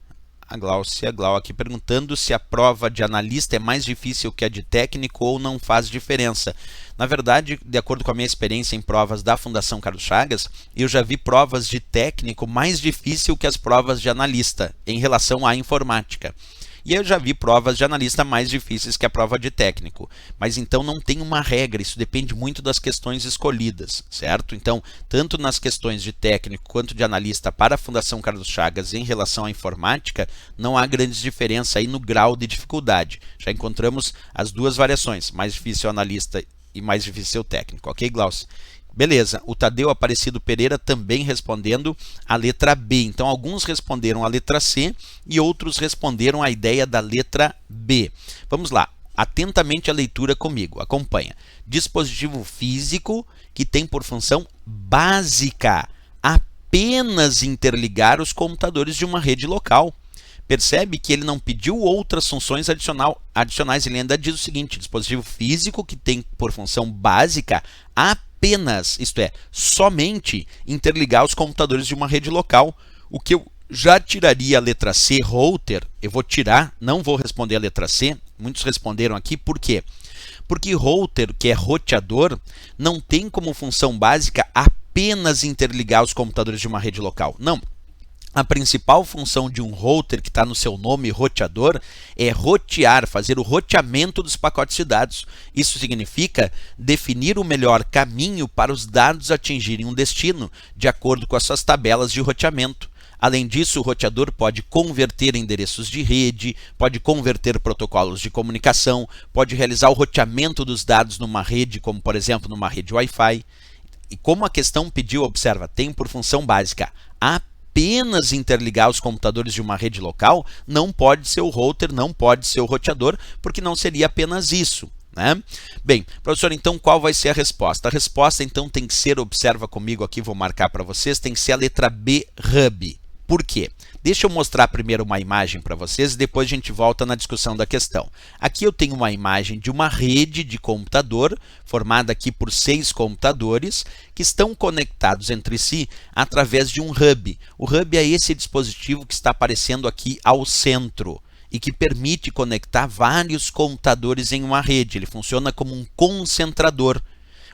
A Glaucia Glau aqui perguntando se a prova de analista é mais difícil que a de técnico ou não faz diferença. Na verdade, de acordo com a minha experiência em provas da Fundação Carlos Chagas, eu já vi provas de técnico mais difícil que as provas de analista em relação à informática. E eu já vi provas de analista mais difíceis que a prova de técnico. Mas então não tem uma regra, isso depende muito das questões escolhidas, certo? Então, tanto nas questões de técnico quanto de analista para a Fundação Carlos Chagas em relação à informática, não há grandes diferenças aí no grau de dificuldade. Já encontramos as duas variações, mais difícil o analista e mais difícil o técnico, ok, Glaucio? Beleza, o Tadeu Aparecido Pereira também respondendo a letra B. Então, alguns responderam a letra C e outros responderam a ideia da letra B. Vamos lá, atentamente a leitura comigo, acompanha. Dispositivo físico que tem por função básica apenas interligar os computadores de uma rede local. Percebe que ele não pediu outras funções adicionais, ele ainda diz o seguinte, dispositivo físico que tem por função básica apenas, isto é, somente interligar os computadores de uma rede local. O que eu já tiraria a letra C, router, eu vou tirar, não vou responder a letra C, muitos responderam aqui, por quê? Porque router, que é roteador, não tem como função básica apenas interligar os computadores de uma rede local, não. A principal função de um router, que está no seu nome, roteador, é rotear, fazer o roteamento dos pacotes de dados. Isso significa definir o melhor caminho para os dados atingirem um destino, de acordo com as suas tabelas de roteamento. Além disso, o roteador pode converter endereços de rede, pode converter protocolos de comunicação, pode realizar o roteamento dos dados numa rede, como por exemplo numa rede Wi-Fi. E como a questão pediu, observa, tem por função básica apenas interligar os computadores de uma rede local, não pode ser o router, não pode ser o roteador, porque não seria apenas isso, né? Bem, professor, então qual vai ser a resposta? A resposta então tem que ser, observa comigo aqui, vou marcar para vocês, tem que ser a letra B, hub. Por quê? Deixa eu mostrar primeiro uma imagem para vocês e depois a gente volta na discussão da questão. Aqui eu tenho uma imagem de uma rede de computador, formada aqui por 6 computadores, que estão conectados entre si através de um hub. O hub é esse dispositivo que está aparecendo aqui ao centro e que permite conectar vários computadores em uma rede. Ele funciona como um concentrador.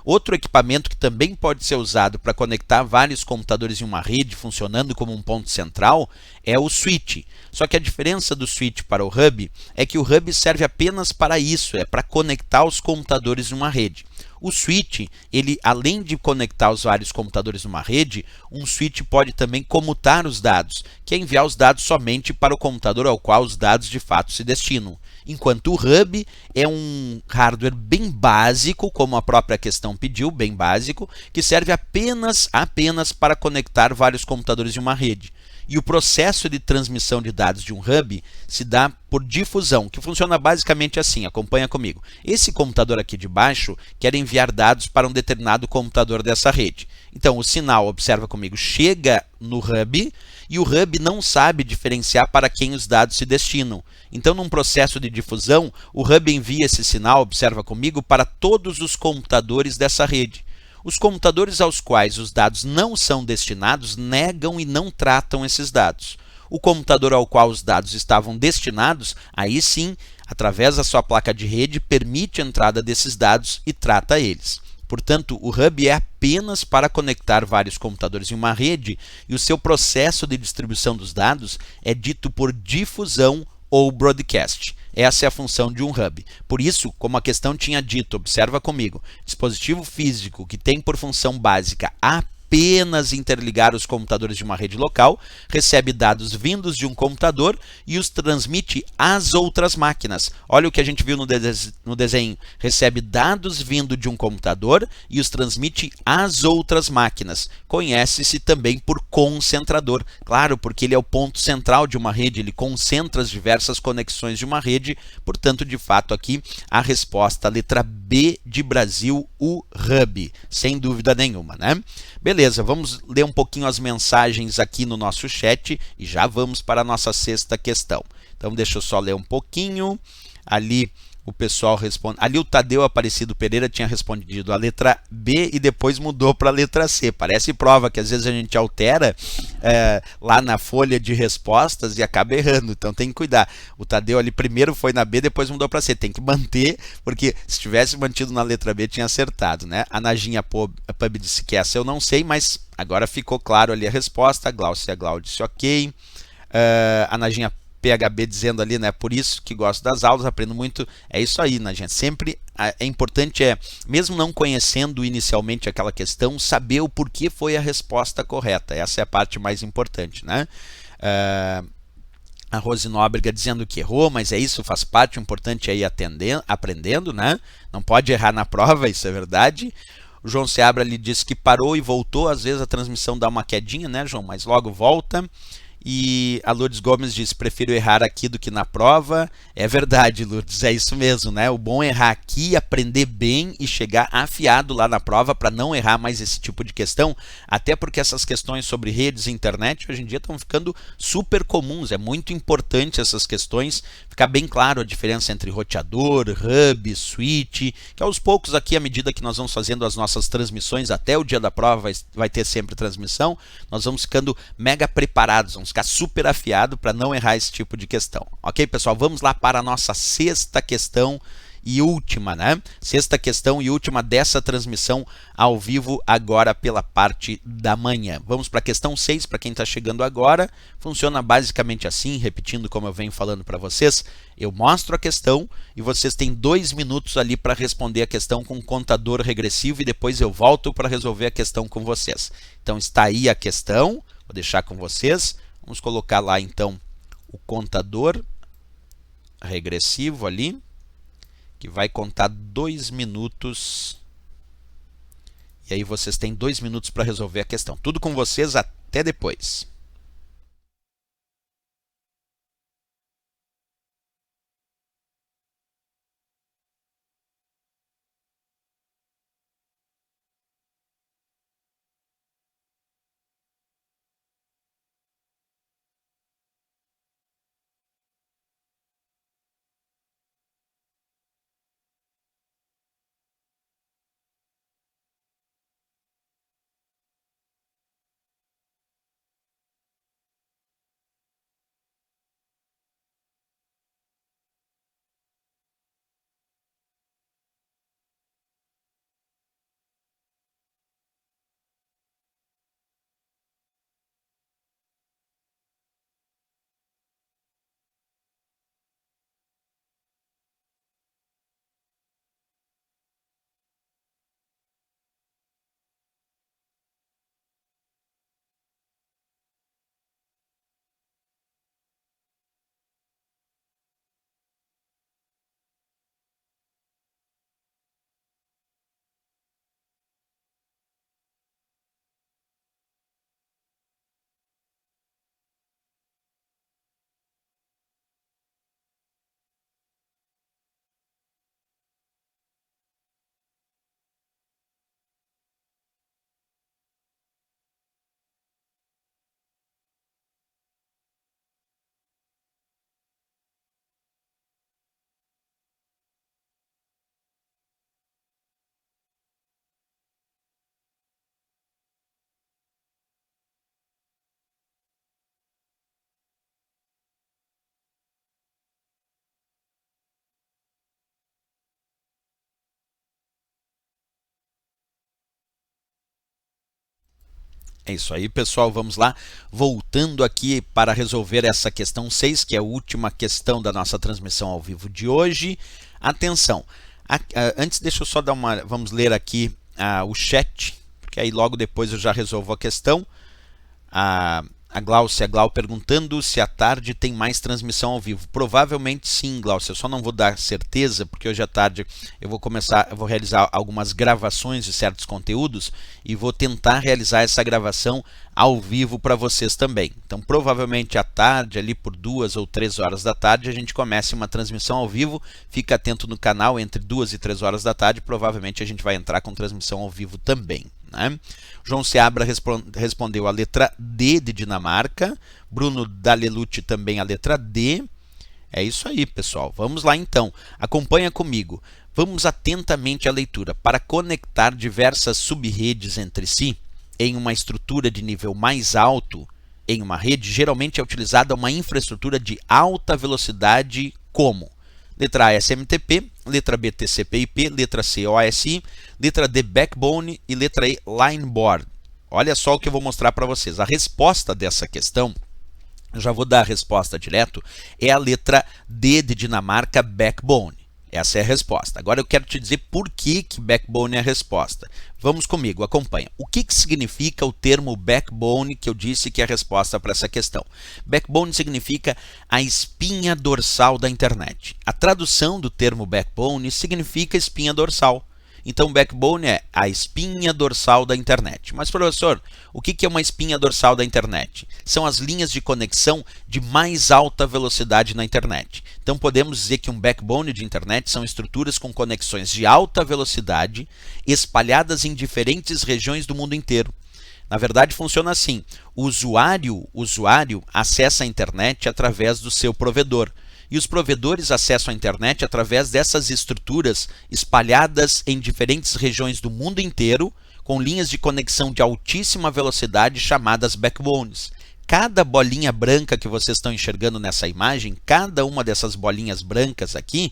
Outro equipamento que também pode ser usado para conectar vários computadores em uma rede, funcionando como um ponto central, é o switch. Só que a diferença do switch para o hub é que o hub serve apenas para isso, é para conectar os computadores em uma rede. O switch, ele, além de conectar os vários computadores numa rede, um switch pode também comutar os dados, que é enviar os dados somente para o computador ao qual os dados de fato se destinam. Enquanto o hub é um hardware bem básico, como a própria questão pediu, bem básico, que serve apenas para conectar vários computadores de uma rede. E o processo de transmissão de dados de um hub se dá por difusão, que funciona basicamente assim, acompanha comigo. Esse computador aqui de baixo quer enviar dados para um determinado computador dessa rede. Então o sinal, observa comigo, chega no hub e o hub não sabe diferenciar para quem os dados se destinam. Então num processo de difusão, o hub envia esse sinal, observa comigo, para todos os computadores dessa rede. Os computadores aos quais os dados não são destinados negam e não tratam esses dados. O computador ao qual os dados estavam destinados, aí sim, através da sua placa de rede, permite a entrada desses dados e trata eles. Portanto, o hub é apenas para conectar vários computadores em uma rede e o seu processo de distribuição dos dados é dito por difusão ou broadcast. Essa é a função de um hub. Por isso, como a questão tinha dito, observa comigo, dispositivo físico que tem por função básica apenas interligar os computadores de uma rede local, recebe dados vindos de um computador e os transmite às outras máquinas. Olha o que a gente viu no desenho. Recebe dados vindo de um computador e os transmite às outras máquinas. Conhece-se também por concentrador. Claro, porque ele é o ponto central de uma rede, ele concentra as diversas conexões de uma rede. Portanto, de fato, aqui a resposta, a letra B de Brasil, o hub. Sem dúvida nenhuma, né? Beleza, vamos ler um pouquinho as mensagens aqui no nosso chat e já vamos para a nossa sexta questão. Então, deixa eu só ler um pouquinho. Ali o pessoal responde. Ali o Tadeu Aparecido Pereira tinha respondido a letra B e depois mudou para a letra C. Parece prova que às vezes a gente altera lá na folha de respostas e acaba errando. Então tem que cuidar. O Tadeu ali primeiro foi na B, depois mudou para C. Tem que manter, porque se tivesse mantido na letra B tinha acertado, né? A Najinha Pub disse que essa eu não sei, mas agora ficou claro ali a resposta. A Glaucia disse ok. A Najinha PHB dizendo ali, né? Por isso que gosto das aulas, aprendo muito. É isso aí, né, gente? Sempre é importante, mesmo não conhecendo inicialmente aquela questão, saber o porquê foi a resposta correta. Essa é a parte mais importante, né? A Rose Nóbrega dizendo que errou, mas é isso, faz parte, o importante é ir aprendendo, né? Não pode errar na prova, isso é verdade. O João Seabra lhe disse que parou e voltou, às vezes a transmissão dá uma quedinha, né, João? Mas logo volta. E a Lourdes Gomes diz, prefiro errar aqui do que na prova. É verdade, Lourdes, é isso mesmo, né? O bom é errar aqui, aprender bem e chegar afiado lá na prova para não errar mais esse tipo de questão, até porque essas questões sobre redes e internet hoje em dia estão ficando super comuns. É muito importante essas questões, ficar bem claro a diferença entre roteador, hub, switch, que aos poucos aqui, à medida que nós vamos fazendo as nossas transmissões, até o dia da prova vai ter sempre transmissão, nós vamos ficando mega preparados, vamos ficar super afiado para não errar esse tipo de questão. Ok, pessoal? Vamos lá para a nossa sexta questão e última, né? Sexta questão e última dessa transmissão ao vivo agora pela parte da manhã. Vamos para a questão 6, para quem está chegando agora. Funciona basicamente assim, repetindo como eu venho falando para vocês. Eu mostro a questão e vocês têm 2 minutos ali para responder a questão com contador regressivo e depois eu volto para resolver a questão com vocês. Então está aí a questão, vou deixar com vocês. Vamos colocar lá então o contador regressivo ali, que vai contar 2 minutos. E aí vocês têm 2 minutos para resolver a questão. Tudo com vocês, até depois. É isso aí, pessoal, vamos lá, voltando aqui para resolver essa questão 6, que é a última questão da nossa transmissão ao vivo de hoje. Atenção, antes deixa eu só dar uma, vamos ler aqui o chat, porque aí logo depois eu já resolvo a questão. A Glaucia Glau perguntando se à tarde tem mais transmissão ao vivo. Provavelmente sim, Glaucia, eu só não vou dar certeza, porque hoje à tarde eu vou realizar algumas gravações de certos conteúdos e vou tentar realizar essa gravação ao vivo para vocês também. Então provavelmente à tarde, ali por 2 ou 3 horas da tarde, a gente começa uma transmissão ao vivo. Fica atento no canal, entre 2 e 3 horas da tarde, provavelmente a gente vai entrar com transmissão ao vivo também. Né? João Seabra respondeu a letra D de Dinamarca. Bruno Dalelucci também a letra D. É isso aí, pessoal. Vamos lá então. Acompanha comigo. Vamos atentamente à leitura. Para conectar diversas subredes entre si, em uma estrutura de nível mais alto, em uma rede, geralmente é utilizada uma infraestrutura de alta velocidade como letra A SMTP, letra B TCP/IP, letra C OSI, letra D Backbone e letra E Line Board. Olha só o que eu vou mostrar para vocês. A resposta dessa questão eu já vou dar a resposta direto, é a letra D de Dinamarca, backbone. Essa é a resposta. Agora eu quero te dizer por que backbone é a resposta. Vamos comigo, acompanha. O que significa o termo backbone que eu disse que é a resposta para essa questão? Backbone significa a espinha dorsal da internet. A tradução do termo backbone significa espinha dorsal. Então, backbone é a espinha dorsal da internet. Mas, professor, o que é uma espinha dorsal da internet? São as linhas de conexão de mais alta velocidade na internet. Então, podemos dizer que um backbone de internet são estruturas com conexões de alta velocidade espalhadas em diferentes regiões do mundo inteiro. Na verdade, funciona assim. O usuário acessa a internet através do seu provedor. E os provedores acessam a internet através dessas estruturas espalhadas em diferentes regiões do mundo inteiro, com linhas de conexão de altíssima velocidade chamadas backbones. Cada bolinha branca que vocês estão enxergando nessa imagem, cada uma dessas bolinhas brancas aqui,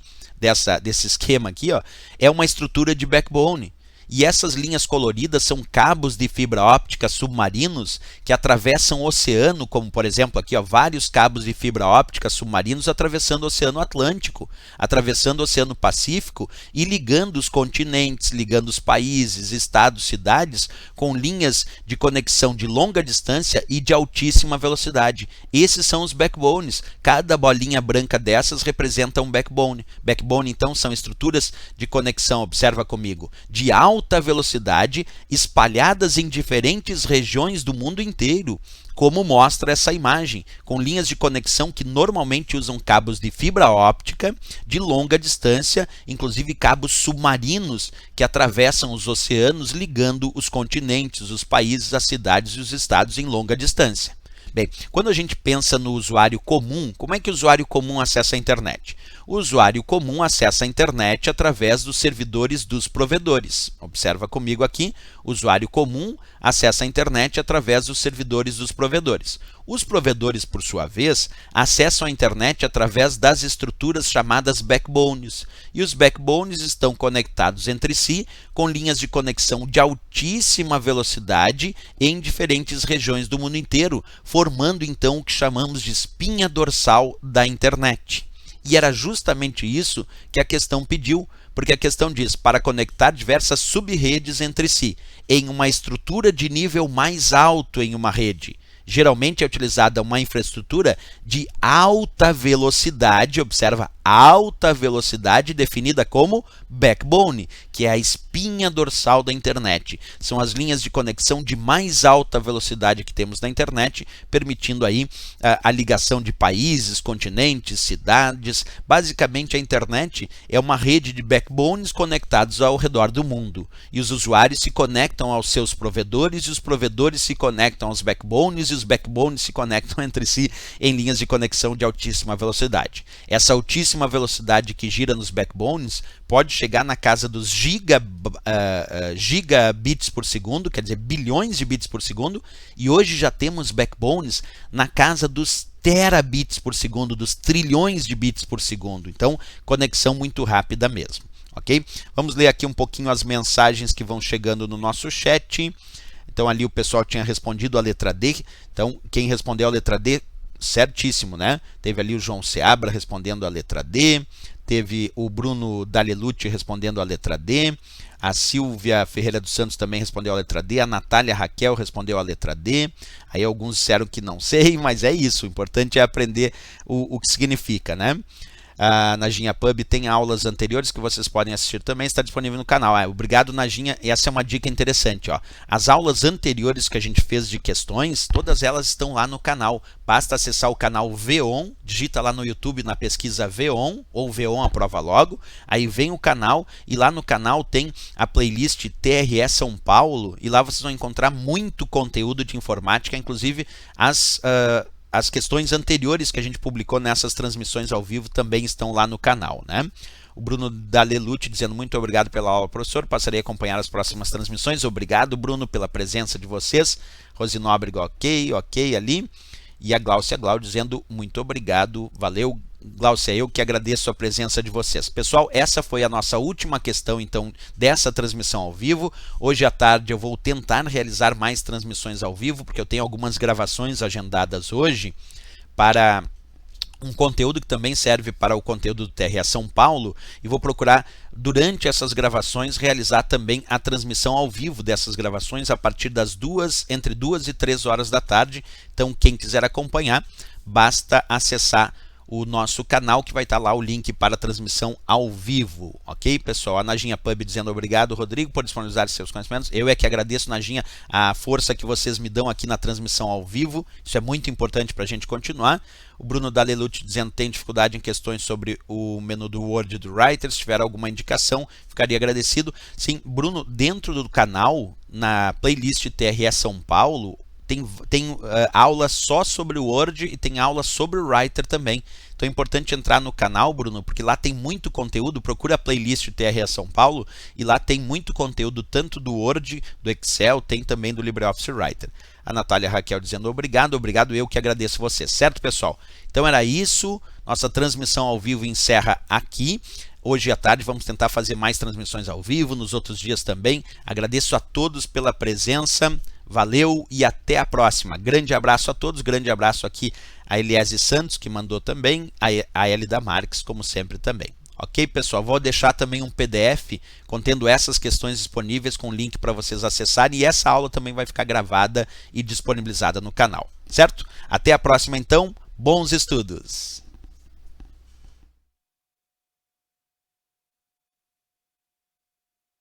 desse esquema aqui, ó, é uma estrutura de backbone. E essas linhas coloridas são cabos de fibra óptica submarinos que atravessam o oceano, como por exemplo aqui, ó, vários cabos de fibra óptica submarinos atravessando o Oceano Atlântico, atravessando o Oceano Pacífico e ligando os continentes, ligando os países, estados, cidades com linhas de conexão de longa distância e de altíssima velocidade. Esses são os backbones. Cada bolinha branca dessas representa um backbone. Backbone, então, são estruturas de conexão, observa comigo, de alta velocidade espalhadas em diferentes regiões do mundo inteiro, como mostra essa imagem, com linhas de conexão que normalmente usam cabos de fibra óptica de longa distância, inclusive cabos submarinos que atravessam os oceanos ligando os continentes, os países, as cidades e os estados em longa distância. Bem, quando a gente pensa no usuário comum, como é que o usuário comum acessa a internet? O usuário comum acessa a internet através dos servidores dos provedores. Observa comigo aqui, o usuário comum acessa a internet através dos servidores dos provedores. Os provedores, por sua vez, acessam a internet através das estruturas chamadas backbones. E os backbones estão conectados entre si com linhas de conexão de altíssima velocidade em diferentes regiões do mundo inteiro, formando então o que chamamos de espinha dorsal da internet. E era justamente isso que a questão pediu, porque a questão diz para conectar diversas subredes entre si, em uma estrutura de nível mais alto em uma rede. Geralmente é utilizada uma infraestrutura de alta velocidade, observa, alta velocidade definida como backbone, que é a espinha dorsal da internet. São as linhas de conexão de mais alta velocidade que temos na internet, permitindo aí a ligação de países, continentes, cidades. Basicamente a internet é uma rede de backbones conectados ao redor do mundo. E os usuários se conectam aos seus provedores e os provedores se conectam aos backbones e os backbones se conectam entre si em linhas de conexão de altíssima velocidade. Essa altíssima velocidade que gira nos backbones pode chegar na casa dos gigabits por segundo, quer dizer, bilhões de bits por segundo, e hoje já temos backbones na casa dos terabits por segundo, dos trilhões de bits por segundo. Então, conexão muito rápida mesmo, ok? Vamos ler aqui um pouquinho as mensagens que vão chegando no nosso chat. Então, ali o pessoal tinha respondido a letra D. Então, quem respondeu a letra D, certíssimo, né? Teve ali o João Seabra respondendo a letra D, teve o Bruno Dalelucci respondendo a letra D, a Silvia Ferreira dos Santos também respondeu a letra D, a Natália Raquel respondeu a letra D, aí alguns disseram que não sei, mas é isso, o importante é aprender o que significa, né? A Najinha Pub tem aulas anteriores que vocês podem assistir também, está disponível no canal. Obrigado, Najinha, e essa é uma dica interessante. Ó. As aulas anteriores que a gente fez de questões, todas elas estão lá no canal. Basta acessar o canal VON, digita lá no YouTube na pesquisa VON, ou VON Aprova Logo, aí vem o canal, e lá no canal tem a playlist TRE São Paulo, e lá vocês vão encontrar muito conteúdo de informática, inclusive as questões anteriores que a gente publicou nessas transmissões ao vivo também estão lá no canal, né? O Bruno Dalelucci dizendo muito obrigado pela aula, professor. Passarei a acompanhar as próximas transmissões. Obrigado, Bruno, pela presença de vocês. Rosinóbrega, ok ali. E a Gláucia Glau dizendo muito obrigado. Valeu, Gláucia, eu que agradeço a presença de vocês. Pessoal, essa foi a nossa última questão, então, dessa transmissão ao vivo. Hoje à tarde eu vou tentar realizar mais transmissões ao vivo, porque eu tenho algumas gravações agendadas hoje para um conteúdo que também serve para o conteúdo do TRE São Paulo, e vou procurar, durante essas gravações, realizar também a transmissão ao vivo dessas gravações a partir entre 2 e 3 horas da tarde. Então, quem quiser acompanhar, basta acessar o nosso canal, que vai estar lá o link para a transmissão ao vivo, ok, pessoal? A Najinha Pub dizendo obrigado, Rodrigo, por disponibilizar seus conhecimentos. Eu é que agradeço, Najinha, a força que vocês me dão aqui na transmissão ao vivo. Isso é muito importante para a gente continuar. O Bruno Dalelute dizendo que tem dificuldade em questões sobre o menu do Word e do Writer. Se tiver alguma indicação, ficaria agradecido. Sim, Bruno, dentro do canal, na playlist TRE São Paulo, tem aula só sobre o Word e tem aula sobre o Writer também. Então é importante entrar no canal, Bruno, porque lá tem muito conteúdo. Procura a playlist TRE São Paulo e lá tem muito conteúdo, tanto do Word, do Excel, tem também do LibreOffice Writer. A Natália Raquel dizendo obrigado, eu que agradeço você, certo, pessoal? Então era isso, nossa transmissão ao vivo encerra aqui. Hoje à tarde vamos tentar fazer mais transmissões ao vivo, nos outros dias também. Agradeço a todos pela presença. Valeu e até a próxima. Grande abraço a todos, grande abraço aqui a Eliese Santos, que mandou também, a Elida Marques, como sempre também. Ok, pessoal? Vou deixar também um PDF contendo essas questões disponíveis com link para vocês acessarem, e essa aula também vai ficar gravada e disponibilizada no canal, certo? Até a próxima então, bons estudos!